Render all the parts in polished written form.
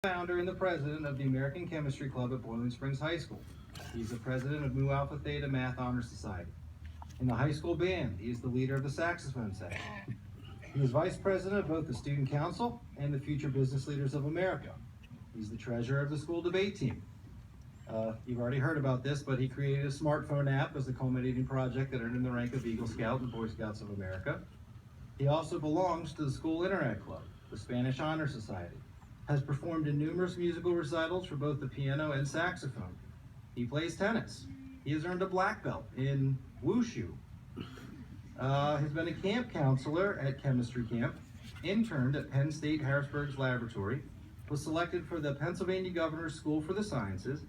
Founder and the president of the American Chemistry Club at Boiling Springs High School. He's the president of Mu Alpha Theta Math Honor Society. In the high school band, he is the leader of the saxophone section. He is vice president of both the Student Council and the Future Business Leaders of America. He's the treasurer of the school debate team. You've already heard about this, but he created a smartphone app as the culminating project that earned him the rank of Eagle Scout and Boy Scouts of America. He also belongs to the School Internet Club, the Spanish Honor Society, has performed in numerous musical recitals for both the piano and saxophone. He plays tennis. He has earned a black belt in wushu. Has been a camp counselor at chemistry camp, interned at Penn State Harrisburg's laboratory, was selected for the Pennsylvania Governor's School for the Sciences,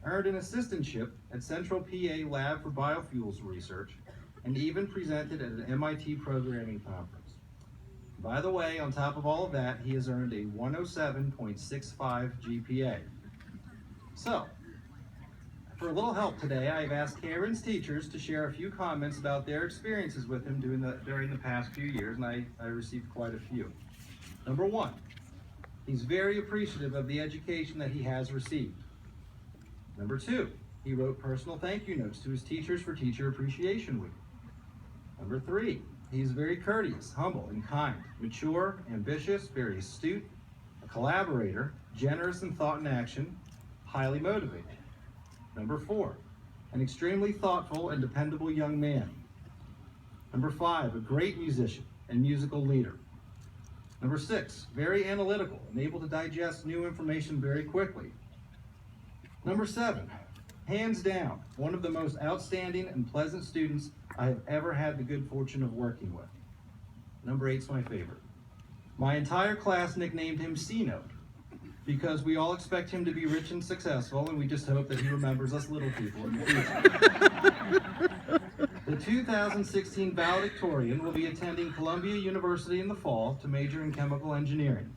earned an assistantship at Central PA Lab for Biofuels Research, and even presented at an MIT programming conference. By the way, on top of all of that, he has earned a 107.65 GPA. So, for a little help today, I've asked Cameron's teachers to share a few comments about their experiences with him during the past few years, and I received quite a few. Number one, he's very appreciative of the education that he has received. Number two, he wrote personal thank you notes to his teachers for Teacher Appreciation Week. Number three, he is very courteous, humble, and kind, mature, ambitious, very astute, a collaborator, generous in thought and action, highly motivated. Number four, an extremely thoughtful and dependable young man. Number five, a great musician and musical leader. Number six, very analytical and able to digest new information very quickly. Number seven, hands down, one of the most outstanding and pleasant students I have ever had the good fortune of working with. Number eight's my favorite. My entire class nicknamed him C-Note because we all expect him to be rich and successful, and we just hope that he remembers us little people in the future. The 2016 valedictorian will be attending Columbia University in the fall to major in chemical engineering.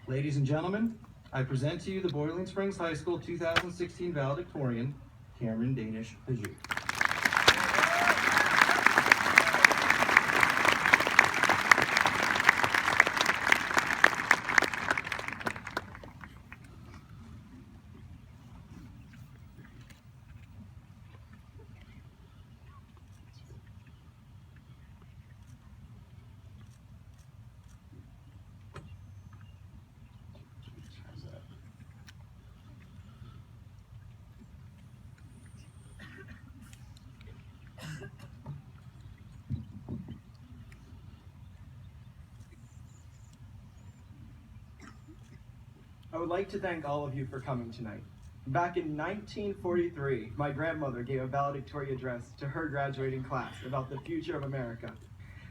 Ladies and gentlemen, I present to you the Boiling Springs High School 2016 valedictorian, Cameron Danish Pajou. I would like to thank all of you for coming tonight. Back in 1943, my grandmother gave a valedictorian address to her graduating class about the future of America.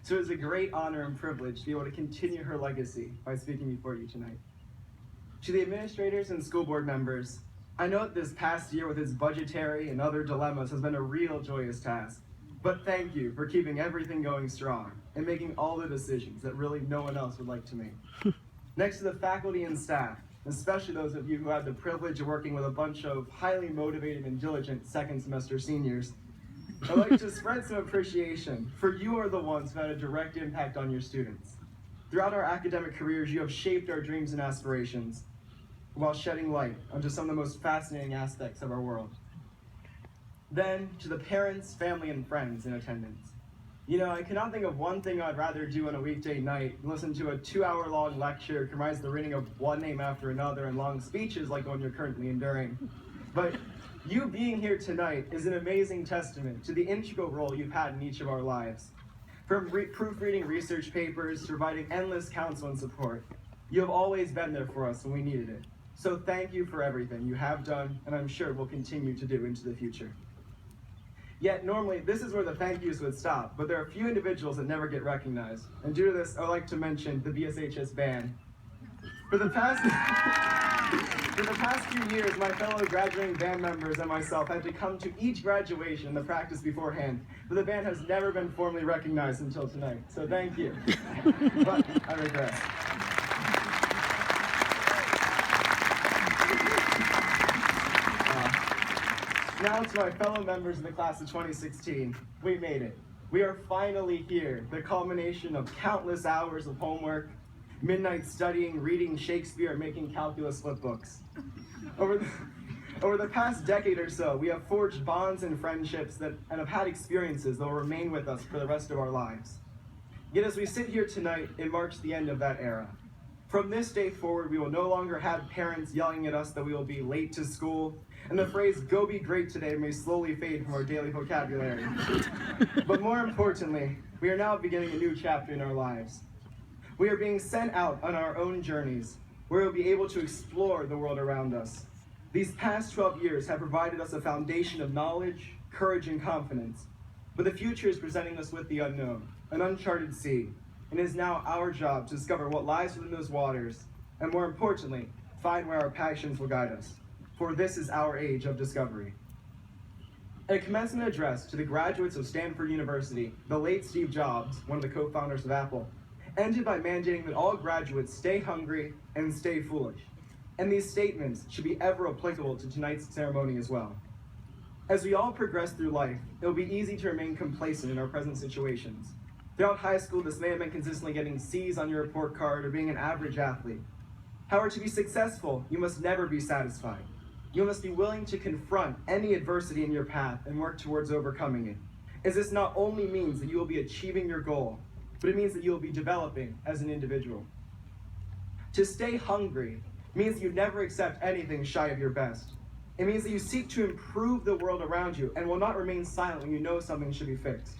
So it is a great honor and privilege to be able to continue her legacy by speaking before you tonight. To the administrators and school board members, I know that this past year with its budgetary and other dilemmas has been a real joyous task. But thank you for keeping everything going strong and making all the decisions that really no one else would like to make. Next to the faculty and staff, especially those of you who had the privilege of working with a bunch of highly motivated and diligent second semester seniors, I'd like to spread some appreciation, for you are the ones who had a direct impact on your students. Throughout our academic careers, you have shaped our dreams and aspirations while shedding light onto some of the most fascinating aspects of our world. Then, to the parents, family, and friends in attendance. You know, I cannot think of one thing I'd rather do on a weekday night than listen to a 2-hour-long lecture comprised of the reading of one name after another and long speeches like the one you're currently enduring. But you being here tonight is an amazing testament to the integral role you've had in each of our lives. From proofreading research papers to providing endless counsel and support, you have always been there for us when we needed it. So thank you for everything you have done, and I'm sure will continue to do into the future. Yet normally, this is where the thank yous would stop, but there are a few individuals that never get recognized. And due to this, I'd like to mention the BSHS band. For the past few years, my fellow graduating band members and myself had to come to each graduation in the practice beforehand, but the band has never been formally recognized until tonight, so thank you. But I regress. Now to my fellow members of the class of 2016, we made it. We are finally here, the culmination of countless hours of homework, midnight studying, reading Shakespeare, and making calculus flipbooks. Over the past decade or so, we have forged bonds and friendships and have had experiences that will remain with us for the rest of our lives. Yet as we sit here tonight, it marks the end of that era. From this day forward, we will no longer have parents yelling at us that we will be late to school, and the phrase, "go be great today," may slowly fade from our daily vocabulary. But more importantly, we are now beginning a new chapter in our lives. We are being sent out on our own journeys, where we will be able to explore the world around us. These past 12 years have provided us a foundation of knowledge, courage, and confidence. But the future is presenting us with the unknown, an uncharted sea, and it is now our job to discover what lies within those waters, and more importantly, find where our passions will guide us. For this is our age of discovery. At a commencement address to the graduates of Stanford University, the late Steve Jobs, one of the co-founders of Apple, ended by mandating that all graduates stay hungry and stay foolish. And these statements should be ever applicable to tonight's ceremony as well. As we all progress through life, it will be easy to remain complacent in our present situations. Throughout high school, this may have been consistently getting C's on your report card or being an average athlete. However, to be successful, you must never be satisfied. You must be willing to confront any adversity in your path and work towards overcoming it, as this not only means that you will be achieving your goal, but it means that you will be developing as an individual. To stay hungry means that you never accept anything shy of your best. It means that you seek to improve the world around you and will not remain silent when you know something should be fixed.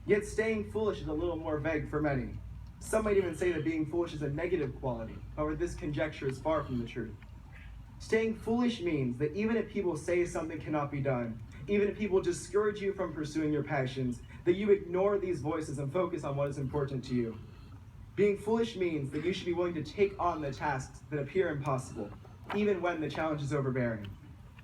Yet staying foolish is a little more vague for many. Some might even say that being foolish is a negative quality. However, this conjecture is far from the truth. Staying foolish means that even if people say something cannot be done, even if people discourage you from pursuing your passions, that you ignore these voices and focus on what is important to you. Being foolish means that you should be willing to take on the tasks that appear impossible, even when the challenge is overbearing.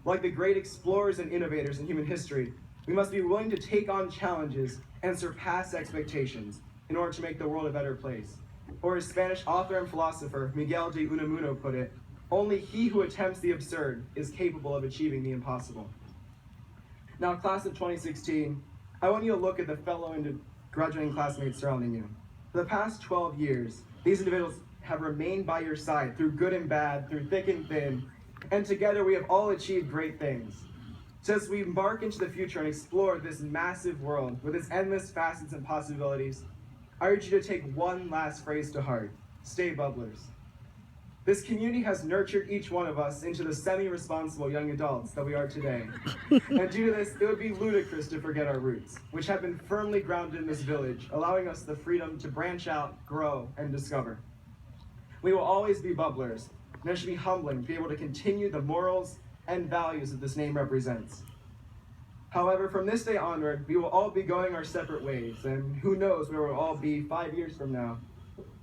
Like the great explorers and innovators in human history, we must be willing to take on challenges and surpass expectations in order to make the world a better place. Or as Spanish author and philosopher Miguel de Unamuno put it, only he who attempts the absurd is capable of achieving the impossible. Now, class of 2016, I want you to look at the fellow graduating classmates surrounding you. For the past 12 years, these individuals have remained by your side through good and bad, through thick and thin, and together we have all achieved great things. So as we embark into the future and explore this massive world with its endless facets and possibilities, I urge you to take one last phrase to heart: stay bubblers. This community has nurtured each one of us into the semi-responsible young adults that we are today. And due to this, it would be ludicrous to forget our roots, which have been firmly grounded in this village, allowing us the freedom to branch out, grow, and discover. We will always be bubblers, and it should be humbling to be able to continue the morals and values that this name represents. However, from this day onward, we will all be going our separate ways, and who knows where we'll all be 5 years from now.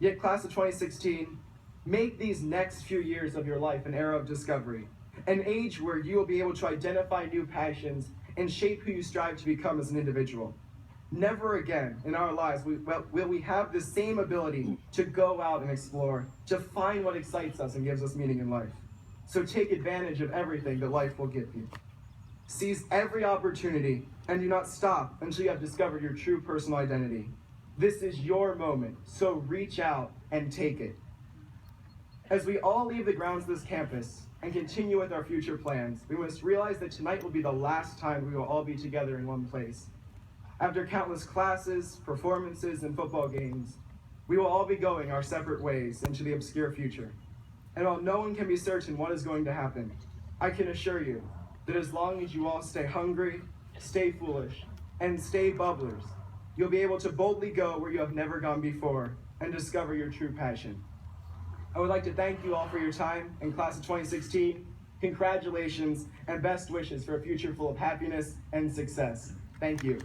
Yet, class of 2016, make these next few years of your life an era of discovery, an age where you will be able to identify new passions and shape who you strive to become as an individual. Never again in our lives will we have the same ability to go out and explore, to find what excites us and gives us meaning in life. So take advantage of everything that life will give you. Seize every opportunity and do not stop until you have discovered your true personal identity. This is your moment, so reach out and take it. As we all leave the grounds of this campus and continue with our future plans, we must realize that tonight will be the last time we will all be together in one place. After countless classes, performances, and football games, we will all be going our separate ways into the obscure future. And while no one can be certain what is going to happen, I can assure you that as long as you all stay hungry, stay foolish, and stay bubblers, you'll be able to boldly go where you have never gone before and discover your true passion. I would like to thank you all for your time in class of 2016. Congratulations and best wishes for a future full of happiness and success. Thank you.